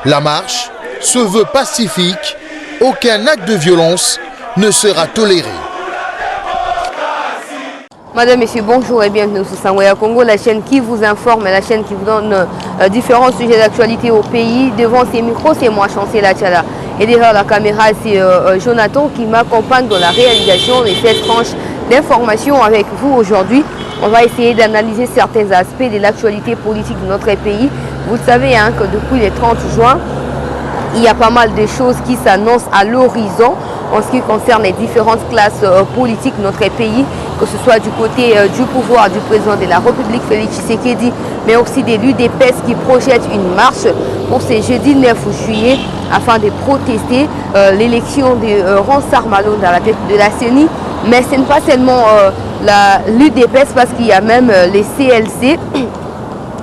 La marche se veut pacifique, aucun acte de violence ne sera toléré. Madame, Monsieur, bonjour et bienvenue sur Sangweya Congo, la chaîne qui vous informe, la chaîne qui vous donne différents sujets d'actualité au pays. Devant ces micros, c'est moi, Chancel Achala. Et derrière la caméra, c'est Jonathan qui m'accompagne dans la réalisation de cette tranche d'informations avec vous aujourd'hui. On va essayer d'analyser certains aspects de l'actualité politique de notre pays. Vous le savez hein, que depuis le 30 juin, il y a pas mal de choses qui s'annoncent à l'horizon en ce qui concerne les différentes classes politiques de notre pays, que ce soit du côté du pouvoir du président de la République, Félix Tshisekedi, mais aussi des l'UDPS qui projettent une marche pour ce jeudi 9 juillet afin de protester l'élection de Ronsard Malonda à la tête de la CENI. Mais ce n'est pas seulement l'UDPS parce qu'il y a même les CLC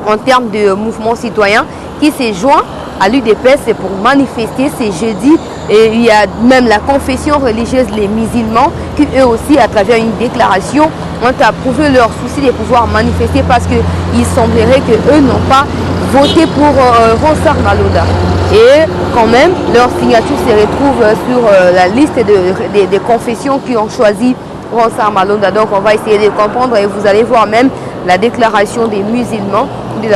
en termes de mouvement citoyen qui s'est joint à l'UDPS pour manifester ce jeudi. Et il y a même la confession religieuse, les musulmans, qui eux aussi, à travers une déclaration, ont approuvé leur souci de pouvoir manifester parce qu'il semblerait qu'eux n'ont pas voté pour Ronsard Malonda. Et quand même, leur signature se retrouve sur la liste des confessions qui ont choisi Ronsard Malonda. Donc on va essayer de comprendre et vous allez voir même la déclaration des musulmans, de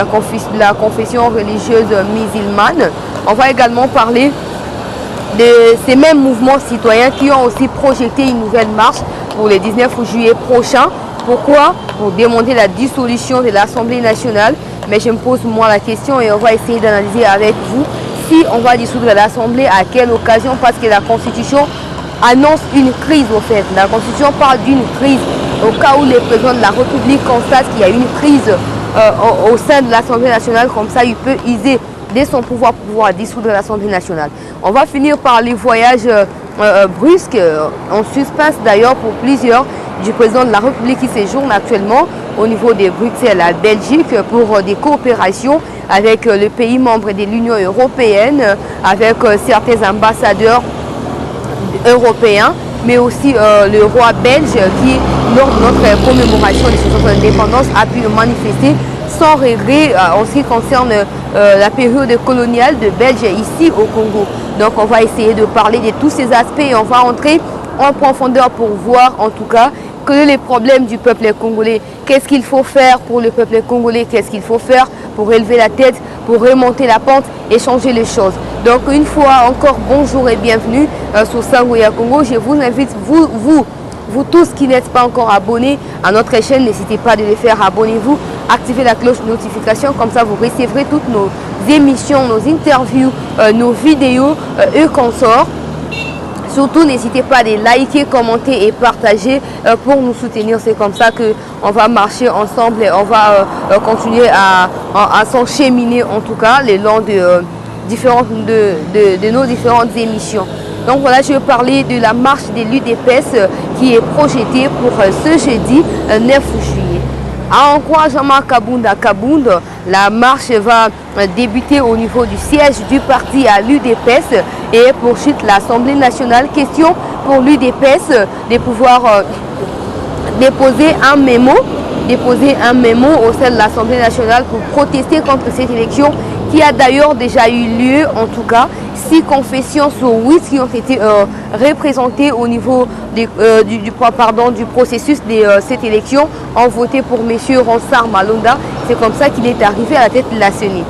la confession religieuse musulmane. On va également parler de ces mêmes mouvements citoyens qui ont aussi projeté une nouvelle marche pour le 19 juillet prochain. Pourquoi? Pour demander la dissolution de l'Assemblée nationale. Mais je me pose moi la question et on va essayer d'analyser avec vous si on va dissoudre l'Assemblée, à quelle occasion, parce que la Constitution annonce une crise au fait. La Constitution parle d'une crise au cas où le président de la République constate qu'il y a une crise au sein de l'Assemblée nationale, comme ça il peut user de son pouvoir pour pouvoir dissoudre l'Assemblée nationale. On va finir par les voyages brusques, en suspense d'ailleurs pour plusieurs, du président de la République qui séjourne actuellement au niveau de Bruxelles à Belgique pour des coopérations avec les pays membres de l'Union européenne, avec certains ambassadeurs européens, mais aussi le roi belge qui, lors de notre commémoration de son indépendance, a pu manifester sans regret en ce qui concerne la période coloniale de Belge ici au Congo. Donc on va essayer de parler de tous ces aspects et on va entrer en profondeur pour voir en tout cas quels sont les problèmes du peuple congolais. Qu'est-ce qu'il faut faire pour le peuple congolais? Qu'est-ce qu'il faut faire pour élever la tête, pour remonter la pente et changer les choses? Donc une fois encore, bonjour et bienvenue sur Sangweya Congo. Je vous invite, vous tous qui n'êtes pas encore abonnés à notre chaîne, n'hésitez pas de le faire, abonnez-vous, activez la cloche de notification, comme ça vous recevrez toutes nos émissions, nos interviews, nos vidéos et consorts. Surtout, n'hésitez pas à liker, commenter et partager pour nous soutenir. C'est comme ça qu'on va marcher ensemble et on va continuer à s'encheminer en tout cas le long de nos différentes émissions. Donc voilà, je vais parler de la marche de l'UDPS qui est projetée pour ce jeudi 9 juillet. À encouragement Kabunda, la marche va débuter au niveau du siège du parti à l'UDPS et poursuit l'Assemblée nationale. Question pour l'UDPS de pouvoir déposer un mémo au sein de l'Assemblée nationale pour protester contre cette élection qui a d'ailleurs déjà eu lieu. En tout cas, 6 confessions sur 8 qui ont été représentées au niveau du processus de cette élection ont voté pour M. Ronsard Malonda. C'est comme ça qu'il est arrivé à la tête de la CENI.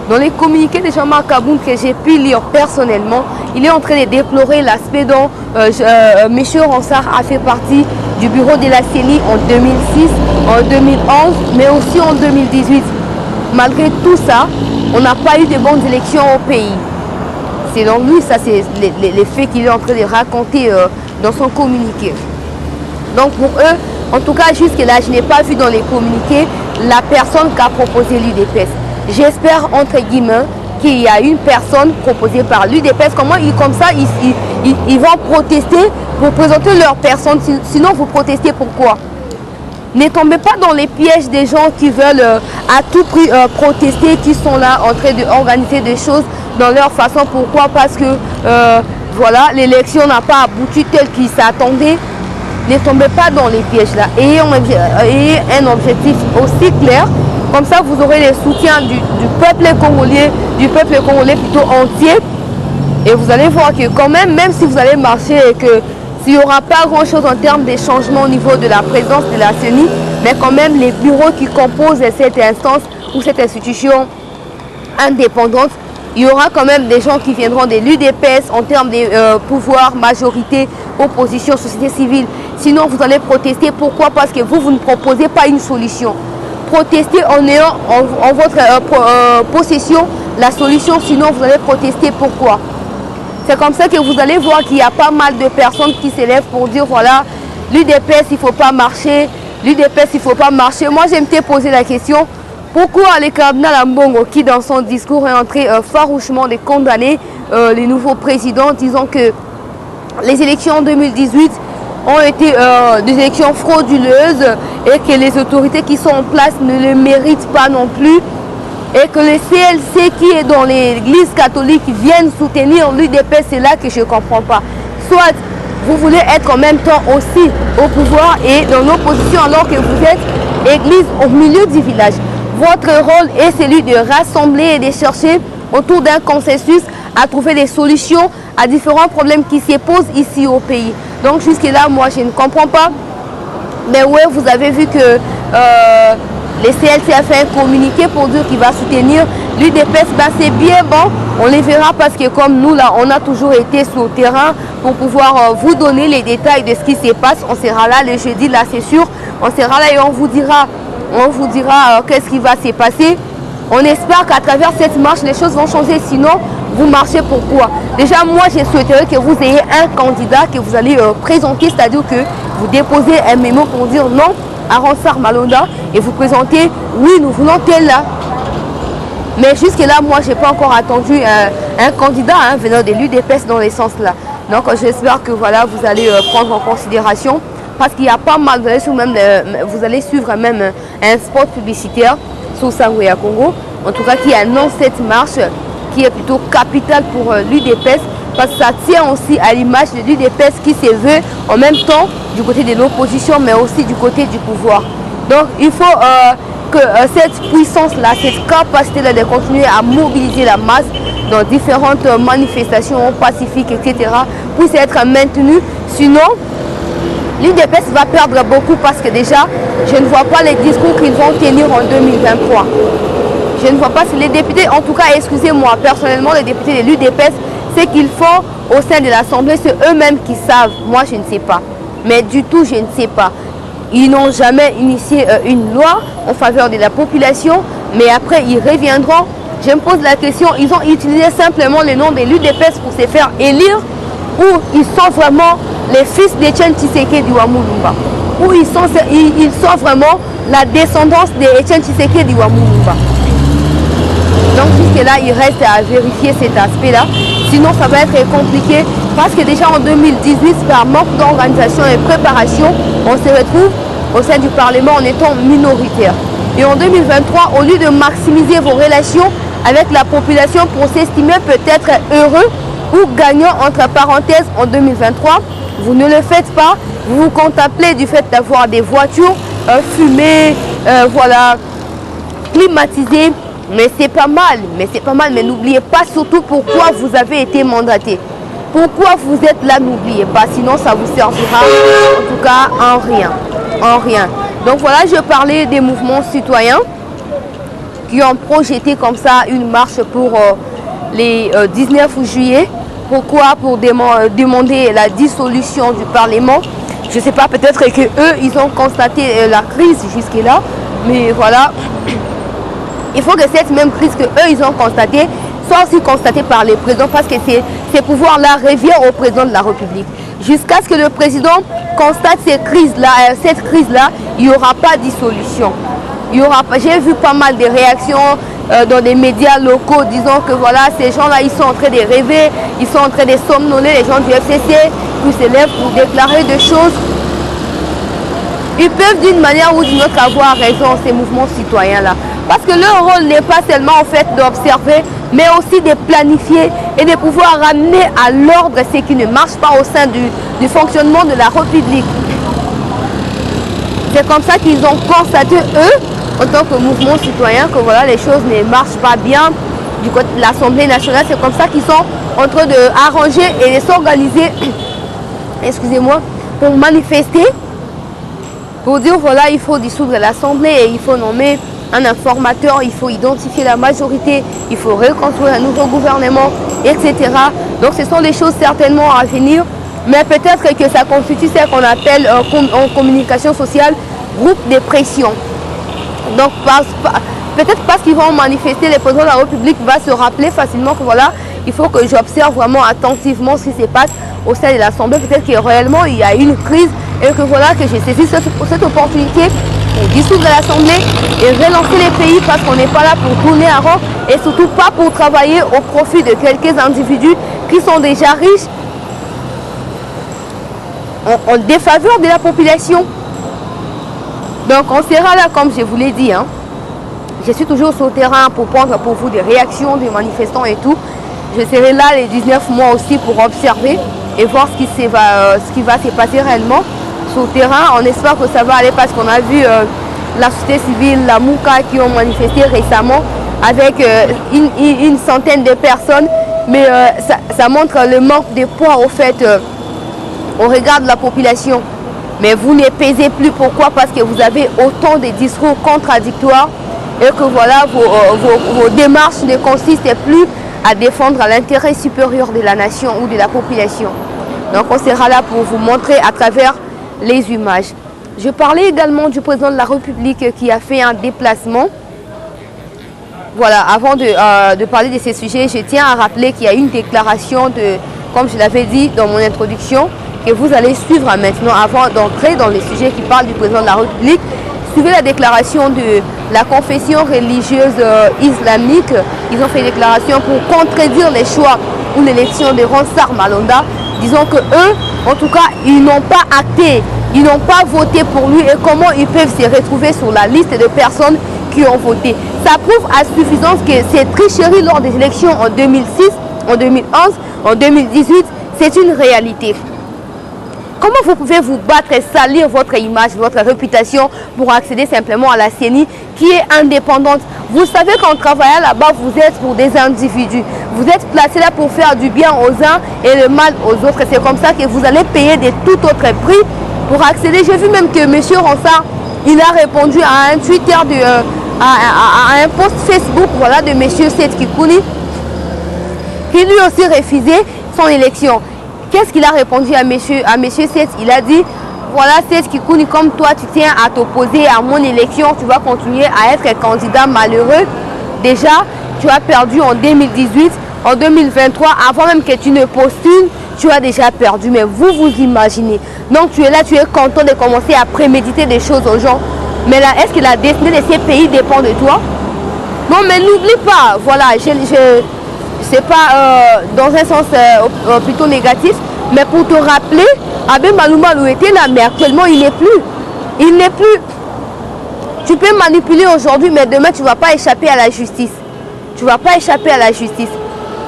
Dans les communiqués de Jean-Marc Kabound que j'ai pu lire personnellement, il est en train de déplorer l'aspect dont M. Ronsard a fait partie du bureau de la CENI en 2006, en 2011, mais aussi en 2018. Malgré tout ça, on n'a pas eu de bonnes élections au pays. Selon lui, ça c'est les faits qu'il est en train de raconter dans son communiqué. Donc pour eux, en tout cas jusque-là, je n'ai pas vu dans les communiqués la personne qui a proposé l'UDPS. J'espère entre guillemets qu'il y a une personne proposée par l'UDPS. Comment comme ça ils vont protester pour présenter leur personne. Sinon vous protestez pourquoi? Ne tombez pas dans les pièges des gens qui veulent à tout prix protester, qui sont là en train d'organiser des choses dans leur façon. Pourquoi? Parce que voilà, l'élection n'a pas abouti tel qu'ils s'attendaient. Ne tombez pas dans les pièges là. Ayez un objectif aussi clair Comme ça, vous aurez le soutien du peuple congolais plutôt entier. Et vous allez voir que quand même si vous allez marcher et que s'il n'y aura pas grand-chose en termes de changement au niveau de la présence de la CENI, mais quand même les bureaux qui composent cette instance ou cette institution indépendante, il y aura quand même des gens qui viendront de l'UDPS en termes de pouvoir, majorité, opposition, société civile. Sinon, vous allez protester. Pourquoi? Parce que vous ne proposez pas une solution. Protestez en ayant en votre possession la solution, sinon vous allez protester. Pourquoi? C'est comme ça que vous allez voir qu'il y a pas mal de personnes qui s'élèvent pour dire voilà, l'UDPS il ne faut pas marcher, l'UDPS il ne faut pas marcher. Moi j'aime te poser la question, pourquoi le cardinal Ambongo qui dans son discours est entré farouchement de condamner les nouveaux présidents, disant que les élections en 2018 ont été des élections frauduleuses et que les autorités qui sont en place ne le méritent pas non plus, et que le CLC qui est dans l'église catholique viennent soutenir l'UDPS. C'est là que je ne comprends pas. Soit vous voulez être en même temps aussi au pouvoir et dans l'opposition alors que vous êtes église au milieu du village. Votre rôle est celui de rassembler et de chercher autour d'un consensus à trouver des solutions à différents problèmes qui se posent ici au pays. Donc jusque-là, moi je ne comprends pas. Mais ouais, vous avez vu que le CLC a fait un communiqué pour dire qu'il va soutenir l'UDPS. Ben, c'est bien bon, on les verra parce que comme nous là, on a toujours été sur le terrain pour pouvoir vous donner les détails de ce qui se passe. On sera là le jeudi, là c'est sûr. On sera là et on vous dira qu'est-ce qui va se passer. On espère qu'à travers cette marche, les choses vont changer. Sinon, vous marchez pourquoi? Déjà, moi, je souhaiterais que vous ayez un candidat que vous allez présenter, c'est-à-dire que vous déposez un mémo pour dire non à Ronsard Malonda et vous présentez, oui, nous voulons tel là. Mais jusque-là, moi, je n'ai pas encore attendu un candidat venant de l'UDPS dans les sens là. Donc, j'espère que voilà, vous allez prendre en considération parce qu'il y a pas mal, vous allez suivre même un spot publicitaire sur Sangweya Congo, en tout cas qui annonce cette marche qui est plutôt capitale pour l'UDPS parce que ça tient aussi à l'image de l'UDPS qui se veut en même temps du côté de l'opposition mais aussi du côté du pouvoir. Donc il faut que cette puissance-là, cette capacité-là de continuer à mobiliser la masse dans différentes manifestations pacifiques, etc. puisse être maintenue. Sinon, l'UDPS va perdre beaucoup parce que déjà, je ne vois pas les discours qu'ils vont tenir en 2023. Je ne vois pas si les députés, en tout cas, excusez-moi, personnellement, les députés de l'UDPS, ce qu'ils font au sein de l'Assemblée, c'est eux-mêmes qui savent. Moi, je ne sais pas. Mais du tout, je ne sais pas. Ils n'ont jamais initié une loi en faveur de la population, mais après, ils reviendront. Je me pose la question, ils ont utilisé simplement le nom de l'UDPS pour se faire élire ou ils sont vraiment les fils d'Etienne Tshisekedi Wamulumba, ou ils sont vraiment la descendance d'Etienne Tshisekedi Wamulumba. Donc jusque-là, il reste à vérifier cet aspect-là. Sinon, ça va être compliqué parce que déjà en 2018, par manque d'organisation et préparation, on se retrouve au sein du Parlement en étant minoritaire. Et en 2023, au lieu de maximiser vos relations avec la population pour s'estimer peut-être heureux ou gagnant entre parenthèses en 2023, vous ne le faites pas. Vous vous contemplez du fait d'avoir des voitures fumées, voilà, climatisées. Mais c'est pas mal, mais n'oubliez pas surtout pourquoi vous avez été mandaté. Pourquoi vous êtes là, n'oubliez pas, sinon ça vous servira en tout cas en rien. Donc voilà, je parlais des mouvements citoyens qui ont projeté comme ça une marche pour les 19 juillet. Pourquoi? Pour demander la dissolution du Parlement. Je ne sais pas, peut-être que eux, ils ont constaté la crise jusque-là, mais voilà. Il faut que cette même crise que eux ils ont constatée soit aussi constatée par les présidents parce que ces pouvoirs-là reviennent au président de la République. Jusqu'à ce que le président constate cette crise-là, il n'y aura pas de dissolution. J'ai vu pas mal de réactions dans des médias locaux disant que voilà, ces gens-là, ils sont en train de rêver, ils sont en train de somnoler, les gens du FCC, qui se lèvent pour déclarer des choses. Ils peuvent d'une manière ou d'une autre avoir raison, ces mouvements citoyens-là. Parce que leur rôle n'est pas seulement en fait d'observer, mais aussi de planifier et de pouvoir ramener à l'ordre ce qui ne marche pas au sein du fonctionnement de la République. C'est comme ça qu'ils ont constaté, eux, en tant que mouvement citoyen que voilà, les choses ne marchent pas bien du côté de l'Assemblée nationale. C'est comme ça qu'ils sont en train d'arranger et de s'organiser, excusez-moi, pour manifester, pour dire voilà, il faut dissoudre l'Assemblée et il faut nommer un informateur, il faut identifier la majorité, il faut reconstruire un nouveau gouvernement, etc. Donc ce sont des choses certainement à venir, mais peut-être que ça constitue ce qu'on appelle en communication sociale groupe de pression. Donc peut-être parce qu'ils vont manifester, le président de la République va se rappeler facilement que voilà, il faut que j'observe vraiment attentivement ce qui se passe au sein de l'Assemblée. Peut-être que réellement il y a une crise et que voilà que j'ai saisi cette opportunité pour dissoudre l'Assemblée et relancer les pays parce qu'on n'est pas là pour tourner en rond et surtout pas pour travailler au profit de quelques individus qui sont déjà riches en défaveur de la population. Donc on sera là comme je vous l'ai dit. Je suis toujours sur le terrain pour prendre pour vous des réactions des manifestants et tout. Je serai là les 19 mois aussi pour observer et voir ce qui va se passer réellement sur le terrain. On espère que ça va aller parce qu'on a vu la société civile, la Mouka qui ont manifesté récemment avec une centaine de personnes. Mais ça montre le manque de poids au fait au regard de la population. Mais vous ne pesez plus. Pourquoi? Parce que vous avez autant de discours contradictoires et que voilà, vos démarches ne consistent plus à défendre l'intérêt supérieur de la nation ou de la population. Donc on sera là pour vous montrer à travers les images. Je parlais également du président de la République qui a fait un déplacement. Voilà, avant de parler de ces sujets, je tiens à rappeler qu'il y a une déclaration comme je l'avais dit dans mon introduction, que vous allez suivre maintenant avant d'entrer dans les sujets qui parlent du président de la République. Suivez la déclaration de la confession religieuse islamique. Ils ont fait une déclaration pour contredire les choix ou l'élection de Ronsard Malonda. Disons que eux, en tout cas, ils n'ont pas acté, ils n'ont pas voté pour lui et comment ils peuvent se retrouver sur la liste de personnes qui ont voté. Ça prouve à suffisance que ces tricheries lors des élections en 2006, en 2011, en 2018, c'est une réalité. Comment vous pouvez vous battre et salir votre image, votre réputation pour accéder simplement à la CENI qui est indépendante? Vous savez qu'en travaillant là-bas, vous êtes pour des individus. Vous êtes placé là pour faire du bien aux uns et le mal aux autres. C'est comme ça que vous allez payer de tout autre prix pour accéder. J'ai vu même que M. Ronsard, il a répondu à un Twitter, à un post Facebook voilà, de M. Seth Kikouni, qui lui aussi refusait son élection. Qu'est-ce qu'il a répondu à monsieur Seth? Il a dit, voilà Seth Kikouni, comme toi tu tiens à t'opposer à mon élection, tu vas continuer à être candidat malheureux. Déjà, tu as perdu en 2018, en 2023, avant même que tu ne postules, tu as déjà perdu. Mais vous imaginez. Donc tu es là, tu es content de commencer à préméditer des choses aux gens. Mais là, est-ce que la destinée de ces pays dépend de toi? Non, mais n'oublie pas, voilà, c'est pas dans un sens plutôt négatif, mais pour te rappeler, Abbé Maloumalou était là, mais actuellement il n'est plus. Il n'est plus. Tu peux manipuler aujourd'hui, mais demain tu ne vas pas échapper à la justice. Tu ne vas pas échapper à la justice.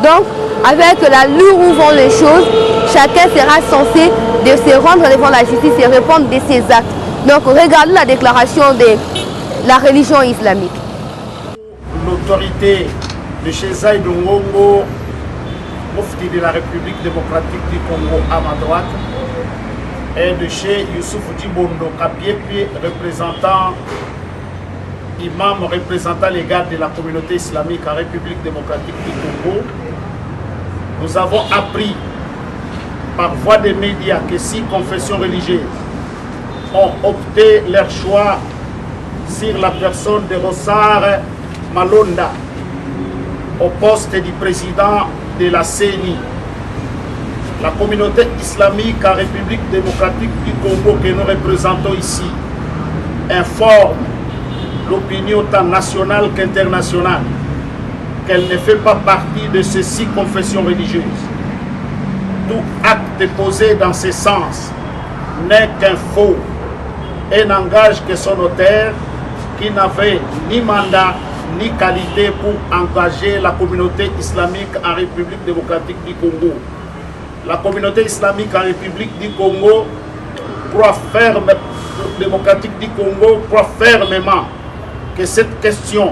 Donc, avec l'allure où vont les choses, chacun sera censé de se rendre devant la justice et répondre de ses actes. Donc, regardez la déclaration de la religion islamique. L'autorité de chez Zaïd Ngongo, Mufti de la République démocratique du Congo à ma droite, et de chez Youssouf Djibondo Kapiepi, imam représentant légal de la communauté islamique en République démocratique du Congo. Nous avons appris par voie des médias que 6 confessions religieuses ont opté leur choix sur la personne de Ronsard Malonda au poste du président de la CENI. La communauté islamique en République démocratique du Congo que nous représentons ici informe l'opinion tant nationale qu'internationale qu'elle ne fait pas partie de ces 6 confessions religieuses. Tout acte posé dans ce sens n'est qu'un faux et n'engage que son auteur qui n'avait ni mandat ni qualité pour engager la communauté islamique en République démocratique du Congo. La communauté islamique en République du Congo démocratique du Congo croit fermement que cette question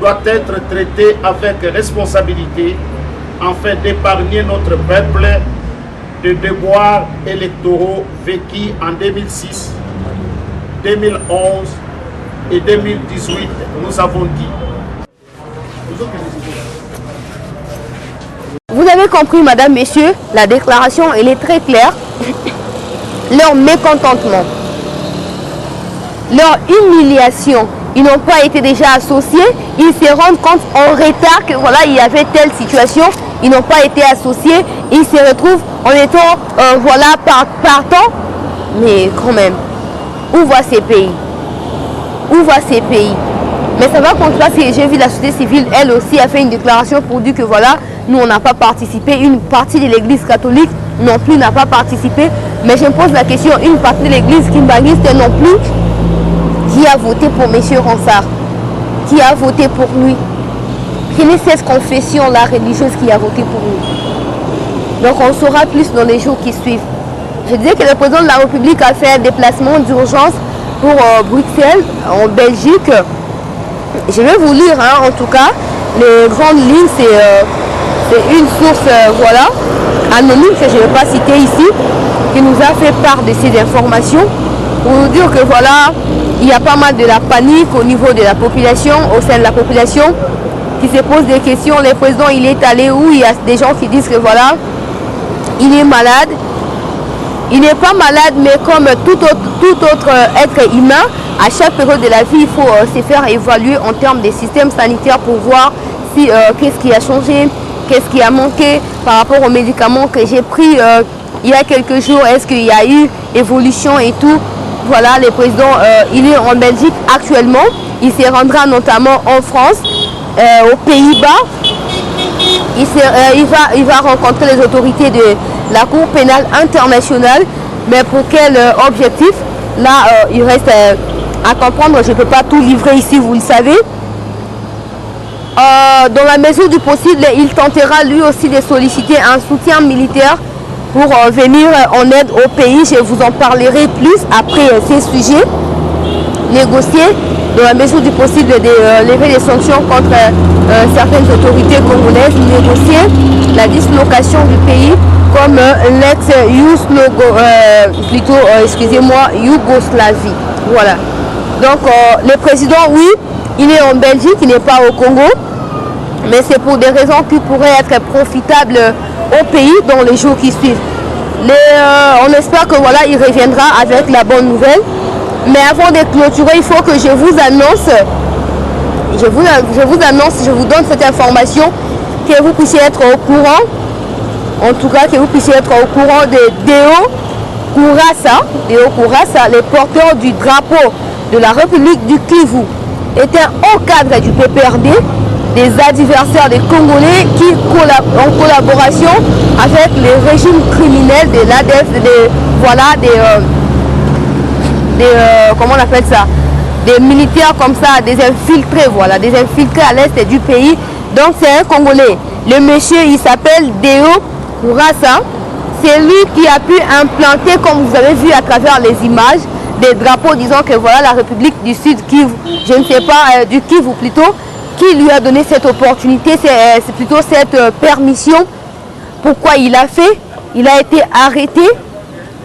doit être traitée avec responsabilité afin d'épargner notre peuple de déboires électoraux vécus en 2006, 2011 et 2018, nous avons dit. Vous avez compris, madame, messieurs, la déclaration, elle est très claire. Leur mécontentement, leur humiliation, ils n'ont pas été déjà associés, ils se rendent compte en retard que voilà, il y avait telle situation, ils n'ont pas été associés, ils se retrouvent en étant voilà, partant, mais quand même, où va ces pays? Où va ces pays? Mais ça va contre parce que j'ai vu la société civile, elle aussi a fait une déclaration pour dire que voilà, nous on n'a pas participé, une partie de l'église catholique non plus n'a pas participé. Mais je me pose la question, une partie de l'église kimbanguiste non plus, qui a voté pour M. Ronsard? Qui a voté pour lui? Quelle est cette confession-là religieuse qui a voté pour lui? Donc on saura plus dans les jours qui suivent. Je disais que le président de la République a fait un déplacement d'urgence pour Bruxelles, en Belgique. Je vais vous lire, hein, en tout cas, les grandes lignes, c'est une source voilà, anonyme que je ne vais pas citer ici, qui nous a fait part de ces informations, pour nous dire que voilà, il y a pas mal de la panique au niveau de la population, au sein de la population, qui se pose des questions. Le président, il est allé où? Il y a des gens qui disent que voilà, il est malade. Il n'est pas malade, mais comme tout autre être humain, à chaque période de la vie, il faut se faire évaluer en termes des systèmes sanitaires pour voir si qu'est-ce qui a changé, qu'est-ce qui a manqué par rapport aux médicaments que j'ai pris il y a quelques jours. Est-ce qu'il y a eu évolution et tout? Voilà, le président, il est en Belgique actuellement. Il se rendra notamment en France, aux Pays-Bas. Il va rencontrer les autorités de la Cour pénale internationale. Mais pour quel objectif? Là, il reste à comprendre. Je ne peux pas tout livrer ici, vous le savez. Dans la mesure du possible, il tentera lui aussi de solliciter un soutien militaire pour venir en aide au pays. Je vous en parlerai plus après ces sujets. Négocier dans la mesure du possible de lever les sanctions contre certaines autorités congolaises, négocier la dislocation du pays comme Yougoslavie. Voilà. Donc le président, oui, il est en Belgique, il n'est pas au Congo, mais c'est pour des raisons qui pourraient être profitables au pays dans les jours qui suivent. On espère que voilà, il reviendra avec la bonne nouvelle. Mais avant de clôturer, il faut que je vous annonce, je vous donne cette information, que vous puissiez être au courant, en tout cas que vous puissiez être au courant de Deo Kourassa, le porteur du drapeau de la République du Kivu, était un haut cadre du PPRD, des adversaires des Congolais qui, en collaboration avec les régimes criminels de l'ADF, comment on appelle ça, des militaires comme ça, des infiltrés, voilà, des infiltrés à l'est du pays. Donc c'est un Congolais. Le monsieur, il s'appelle Deo Kourassa. C'est lui qui a pu implanter, comme vous avez vu à travers les images, des drapeaux disant que voilà la République du Sud Kivu, je ne sais pas, du Kivu plutôt, qui lui a donné cette opportunité, c'est plutôt cette permission. Pourquoi il a fait? Il a été arrêté.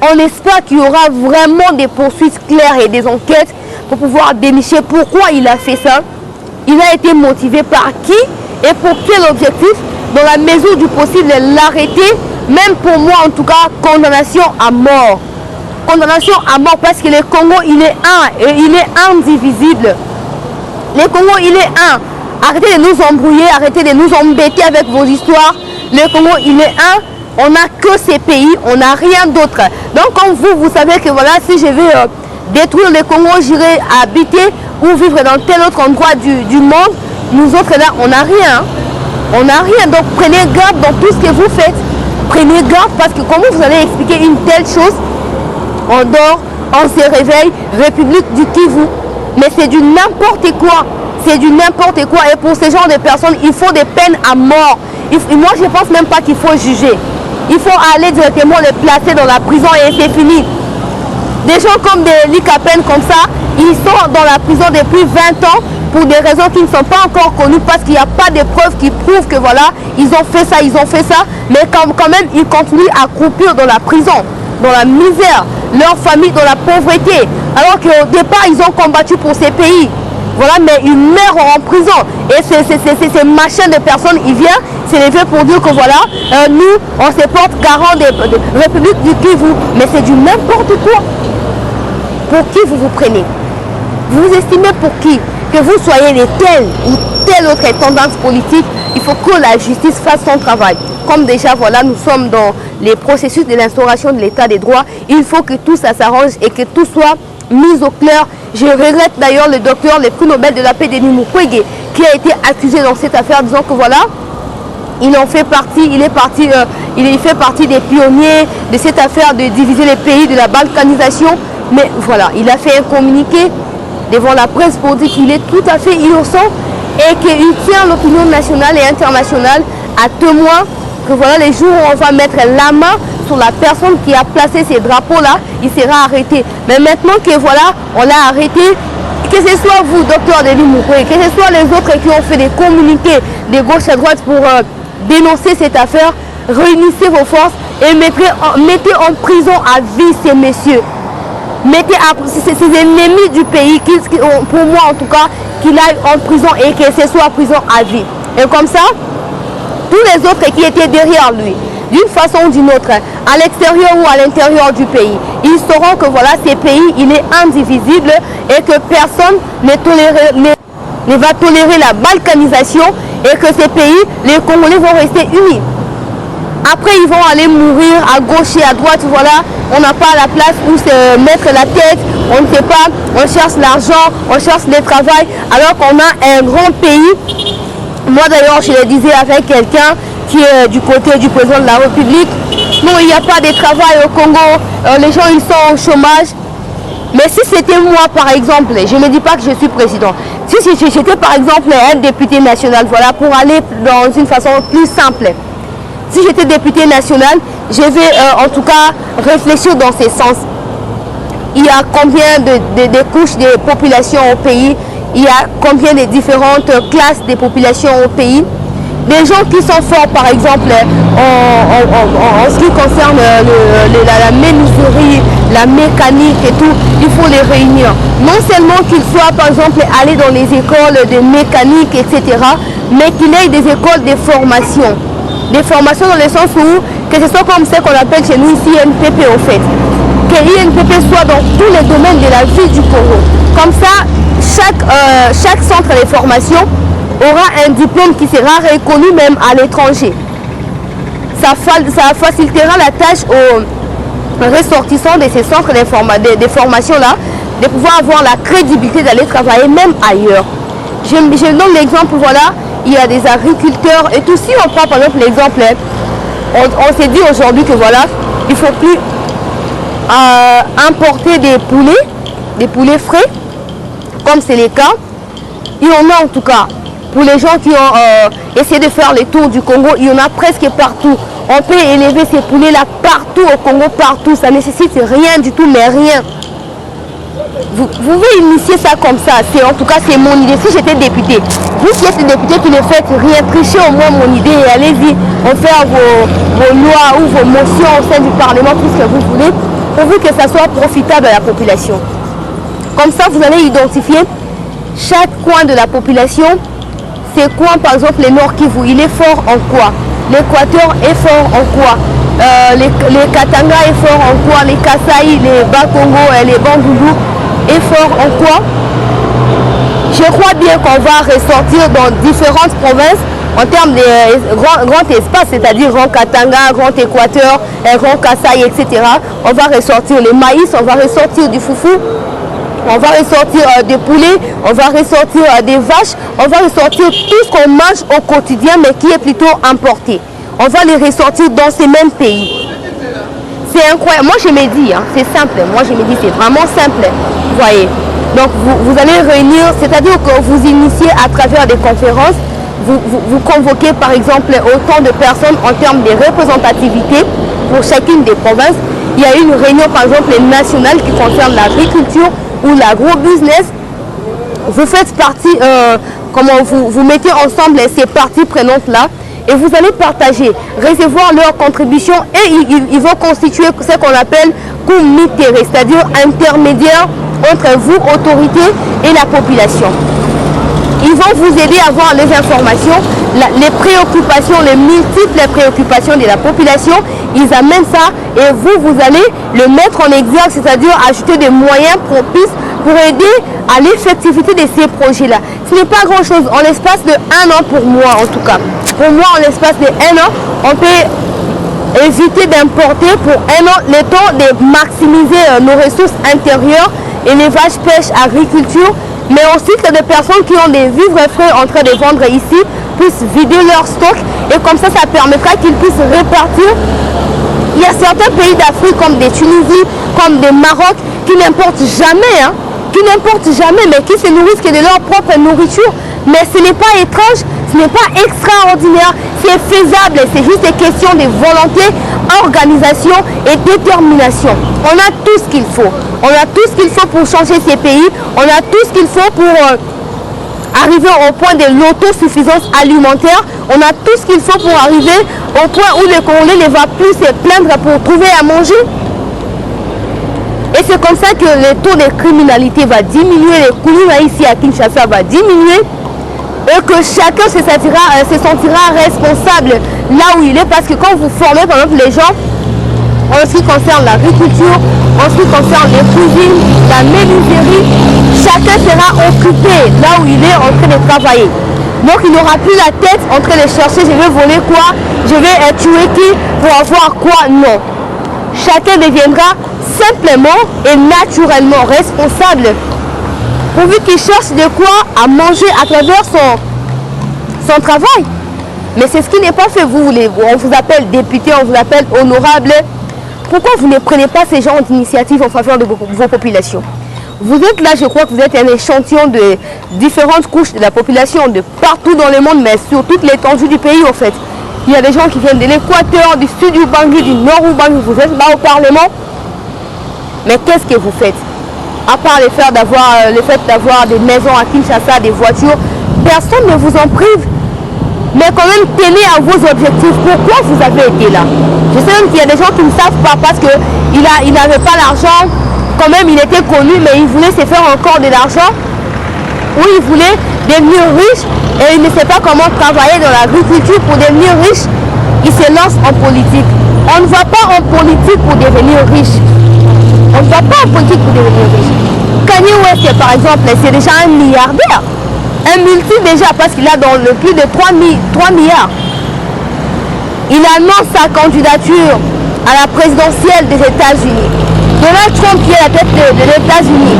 On espère qu'il y aura vraiment des poursuites claires et des enquêtes pour pouvoir dénicher pourquoi il a fait ça. Il a été motivé par qui et pour quel objectif? Dans la mesure du possible, l'arrêter, même pour moi en tout cas, condamnation à mort. Condamnation à mort parce que le Congo, il est un et il est indivisible. Le Congo, il est un. Arrêtez de nous embrouiller, arrêtez de nous embêter avec vos histoires. Le Congo, il est un. On n'a que ces pays, on n'a rien d'autre. Donc comme vous savez que voilà, si je vais détruire le Congo, j'irai habiter ou vivre dans tel autre endroit du monde. Nous autres là, on n'a rien. On n'a rien. Donc prenez garde dans tout ce que vous faites. Prenez garde parce que comment vous allez expliquer une telle chose? On dort, on se réveille, République du Kivu. Mais c'est du n'importe quoi. C'est du n'importe quoi. Et pour ce genre de personnes, il faut des peines à mort. Moi, je ne pense même pas qu'il faut juger. Il faut aller directement les placer dans la prison et c'est fini. Des gens comme des Likapen comme ça, Ils sont dans la prison depuis 20 ans pour des raisons qui ne sont pas encore connues parce qu'il n'y a pas de preuves qui prouvent que voilà, ils ont fait ça, mais quand même ils continuent à croupir dans la prison, dans la misère, leur famille dans la pauvreté, alors qu'au départ ils ont combattu pour ces pays. Voilà, mais ils meurent en prison. Et ces machins de personnes, ils viennent s'élever pour dire que voilà, nous, on se porte garant de République du Kivu. Mais c'est du n'importe quoi. Pour qui vous vous prenez? Vous vous estimez pour qui? Que vous soyez de telle ou telle autre tendance politique, il faut que la justice fasse son travail. Comme déjà, voilà, nous sommes dans les processus de l'instauration de l'état des droits, il faut que tout ça s'arrange et que tout soit mis au clair. Je regrette d'ailleurs le docteur, le prix Nobel de la paix, Denis Mukwege, qui a été accusé dans cette affaire, disant que voilà, il en fait partie, il fait partie des pionniers de cette affaire de diviser les pays, de la balkanisation. Mais voilà, il a fait un communiqué devant la presse pour dire qu'il est tout à fait innocent et qu'il tient l'opinion nationale et internationale à témoin que voilà, les jours où on va mettre la main sur la personne qui a placé ces drapeaux-là, il sera arrêté. Mais maintenant que voilà, on l'a arrêté, que ce soit vous, docteur Denis Mukwege, que ce soit les autres qui ont fait des communiqués de gauche à droite pour dénoncer cette affaire, réunissez vos forces et mettez en prison à vie ces messieurs. Mettez ces ennemis du pays, pour moi en tout cas, qu'il aille en prison et que ce soit en prison à vie. Et comme ça, tous les autres qui étaient derrière lui, d'une façon ou d'une autre, à l'extérieur ou à l'intérieur du pays, ils sauront que voilà, ces pays, il est indivisible et que personne ne va tolérer la balkanisation et que ces pays, les Congolais vont rester unis. Après, ils vont aller mourir à gauche et à droite, voilà, on n'a pas la place où se mettre la tête, on ne sait pas, on cherche l'argent, on cherche le travail, alors qu'on a un grand pays. Moi d'ailleurs, je le disais avec quelqu'un qui est du côté du président de la République, non, il n'y a pas de travail au Congo, les gens ils sont au chômage. Mais si c'était moi par exemple, je ne dis pas que je suis président, si j'étais par exemple un député national, voilà, pour aller dans une façon plus simple, si j'étais député national, je vais en tout cas réfléchir dans ce sens. Il y a combien de couches de population au pays? Il y a combien de différentes classes de population au pays? Des gens qui sont forts, par exemple, en ce qui concerne la menuiserie, la mécanique et tout, il faut les réunir. Non seulement qu'ils soient, par exemple, allés dans les écoles de mécanique, etc., mais qu'il y ait des écoles de formation. Des formations dans le sens où, que ce soit comme ce qu'on appelle chez nous ici INPP au fait. Que l'INPP soit dans tous les domaines de la vie du Congo. Comme ça, chaque centre de formation aura un diplôme qui sera reconnu même à l'étranger. Ça facilitera la tâche aux ressortissants de ces centres de formation-là de pouvoir avoir la crédibilité d'aller travailler même ailleurs. Je donne l'exemple, voilà, il y a des agriculteurs et tout. Si on prend par exemple l'exemple, on s'est dit aujourd'hui que voilà, il ne faut plus importer des poulets frais, comme c'est le cas. Il y en a en tout cas. Pour les gens qui ont essayé de faire le tour du Congo, il y en a presque partout. On peut élever ces poulets-là partout au Congo, partout. Ça nécessite rien du tout, mais rien. Vous pouvez initier ça comme ça. En tout cas, c'est mon idée. Si j'étais député, vous qui êtes député qui ne faites rien, trichez au moins mon idée et allez-y, on fait vos lois ou vos motions au sein du Parlement, tout ce que vous voulez, pourvu que ça soit profitable à la population. Comme ça, vous allez identifier chaque coin de la population. Ces coins, par exemple, le Nord Kivu, il est fort en quoi? L'Équateur est fort en quoi? Les Katanga est fort en quoi? Les Kasaï, les Bas-Congo et les Bandundu est fort en quoi? Je crois bien qu'on va ressortir dans différentes provinces en termes de grand espace, c'est-à-dire Grand Katanga, Grand Équateur, Grand Kasaï, etc. On va ressortir les maïs, on va ressortir du foufou. On va ressortir des poulets, on va ressortir des vaches, on va ressortir tout ce qu'on mange au quotidien mais qui est plutôt importé. On va les ressortir dans ces mêmes pays. C'est incroyable. Moi je me dis, hein, c'est simple. Moi je me dis, c'est vraiment simple. Vous voyez. Donc vous allez réunir, c'est-à-dire que vous initiez à travers des conférences, vous convoquez par exemple autant de personnes en termes de représentativité pour chacune des provinces. Il y a une réunion par exemple nationale qui concerne l'agriculture, ou l'agro-business, vous faites partie, vous mettez ensemble ces parties prenantes-là et vous allez partager, recevoir leurs contributions et ils vont constituer ce qu'on appelle comité, c'est-à-dire intermédiaire entre vous, autorité, et la population. Ils vont vous aider à voir les informations, les préoccupations, les multiples préoccupations de la population. Ils amènent ça et vous allez le mettre en exergue, c'est-à-dire ajouter des moyens propices pour aider à l'effectivité de ces projets-là. Ce n'est pas grand-chose. En l'espace de 1 an pour moi, en tout cas. Pour moi, en l'espace de 1 an, on peut éviter d'importer pour 1 an le temps de maximiser nos ressources intérieures, élevage, pêche, agriculture. Mais ensuite, il y a des personnes qui ont des vivres frais en train de vendre ici, puissent vider leur stock et comme ça, ça permettra qu'ils puissent répartir. Il y a certains pays d'Afrique comme des Tunisie, comme des Maroc, qui n'importent jamais, mais qui se nourrissent que de leur propre nourriture. Mais ce n'est pas étrange, ce n'est pas extraordinaire, c'est faisable, c'est juste une question de volonté, organisation et détermination. On a tout ce qu'il faut. On a tout ce qu'il faut pour changer ces pays. On a tout ce qu'il faut pour arriver au point de l'autosuffisance alimentaire. On a tout ce qu'il faut pour arriver au point où le Congolais ne va plus se plaindre pour trouver à manger. Et c'est comme ça que le taux de criminalité va diminuer, le Koulouna ici à Kinshasa va diminuer. Et que chacun se sentira responsable là où il est. Parce que quand vous formez par exemple les gens, en ce qui concerne l'agriculture, en ce qui concerne les cuisines, la menuiserie, chacun sera occupé là où il est en train de travailler. Donc il n'aura plus la tête en train de chercher, je vais voler quoi, je vais tuer qui pour avoir quoi, non. Chacun deviendra simplement et naturellement responsable pourvu qu'il cherche de quoi à manger à travers son travail. Mais c'est ce qui n'est pas fait. On vous appelle député, on vous appelle honorable. Pourquoi vous ne prenez pas ces genres d'initiatives en faveur de vos populations? Vous êtes là, je crois que vous êtes un échantillon de différentes couches de la population, de partout dans le monde, mais sur toute l'étendue du pays en fait. Il y a des gens qui viennent de l'Équateur, du sud du Bangui, du nord du Bangui. Vous êtes là au Parlement. Mais qu'est-ce que vous faites? À part le fait d'avoir des maisons à Kinshasa, des voitures, personne ne vous en prive. Mais quand même, tenez à vos objectifs. Pourquoi vous avez été là? Je sais même qu'il y a des gens qui ne savent pas parce qu'il n'avait pas l'argent. Quand même, il était connu, mais il voulait se faire encore de l'argent. Ou il voulait devenir riche et il ne sait pas comment travailler dans l'agriculture pour devenir riche. Il se lance en politique. On ne va pas en politique pour devenir riche. On ne va pas en politique pour devenir riche. Kanye West, par exemple, c'est déjà un milliardaire. Un multi déjà parce qu'il a dans le plus de 3 milliards. Il annonce sa candidature à la présidentielle des États-Unis. Donald Trump qui est à la tête des États-Unis,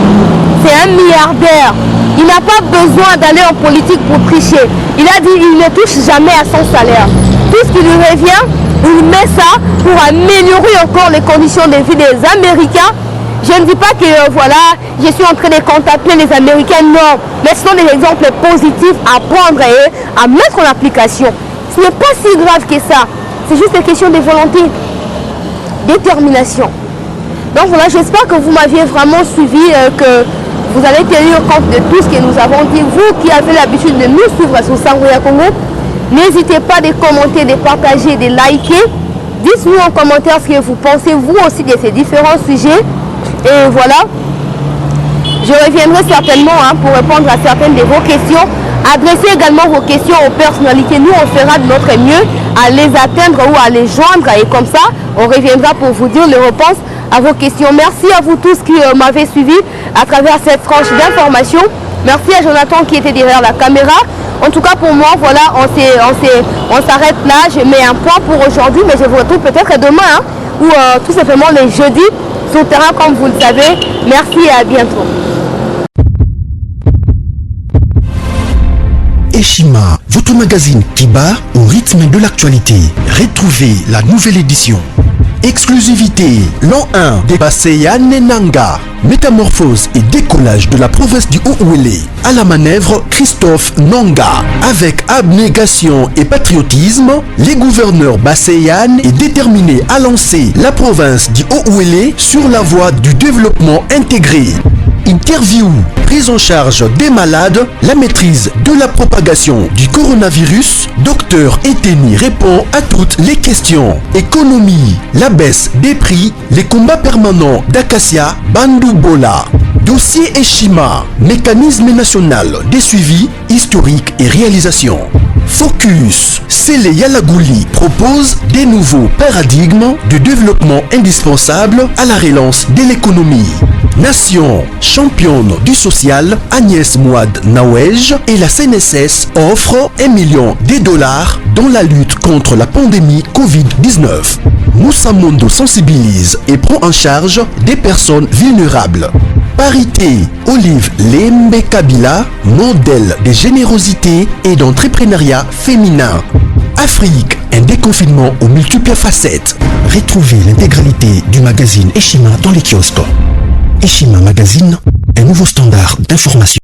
c'est un milliardaire. Il n'a pas besoin d'aller en politique pour tricher. Il a dit qu'il ne touche jamais à son salaire. Tout ce qui lui revient, il met ça pour améliorer encore les conditions de vie des Américains. Je ne dis pas que je suis en train de contempler les Américains, non. Mais ce sont des exemples positifs à prendre et à mettre en application. Ce n'est pas si grave que ça. C'est juste une question de volonté, détermination. Donc voilà, j'espère que vous m'aviez vraiment suivi, que vous allez tenir compte de tout ce que nous avons dit. Vous qui avez l'habitude de nous suivre sur Sangweya Congo, n'hésitez pas de commenter, de partager, de liker. Dites-nous en commentaire ce que vous pensez, vous aussi, de ces différents sujets. Et voilà, je reviendrai certainement pour répondre à certaines de vos questions. Adressez également vos questions aux personnalités. Nous, on fera de notre mieux à les atteindre ou à les joindre. Et comme ça, on reviendra pour vous dire les réponses à vos questions. Merci à vous tous qui m'avez suivi à travers cette tranche d'information. Merci à Jonathan qui était derrière la caméra. En tout cas, pour moi, voilà, on s'arrête là. Je mets un point pour aujourd'hui, mais je vous retrouve peut-être demain ou tout simplement les jeudis sur le terrain, comme vous le savez. Merci et à bientôt. Eshima, votre magazine qui bat au rythme de l'actualité. Retrouvez la nouvelle édition. Exclusivité, l'an 1 des Basseyane Nanga. Métamorphose et décollage de la province du Haut-Ouélé. À la manœuvre, Christophe Nanga. Avec abnégation et patriotisme, les gouverneurs Basseyane est déterminé à lancer la province du Haut-Ouélé sur la voie du développement intégré. Interview, prise en charge des malades, la maîtrise de la propagation du coronavirus. Docteur Eteni répond à toutes les questions. Économie, la baisse des prix, les combats permanents d'Acacia, Bandou Bola. Dossier Eshima, mécanisme national des suivis historiques et réalisations. Focus, Sele Yalagouli propose des nouveaux paradigmes de développement indispensables à la relance de l'économie. Nation, championne du social, Agnès Mouad Nawej et la CNSS offrent $1 million dans la lutte contre la pandémie Covid-19. Moussa Mondo sensibilise et prend en charge des personnes vulnérables. Parité, Olive Lembe Kabila, modèle de générosité et d'entrepreneuriat féminin. Afrique, un déconfinement aux multiples facettes. Retrouvez l'intégralité du magazine Eshima dans les kiosques. Eshima Magazine, un nouveau standard d'information.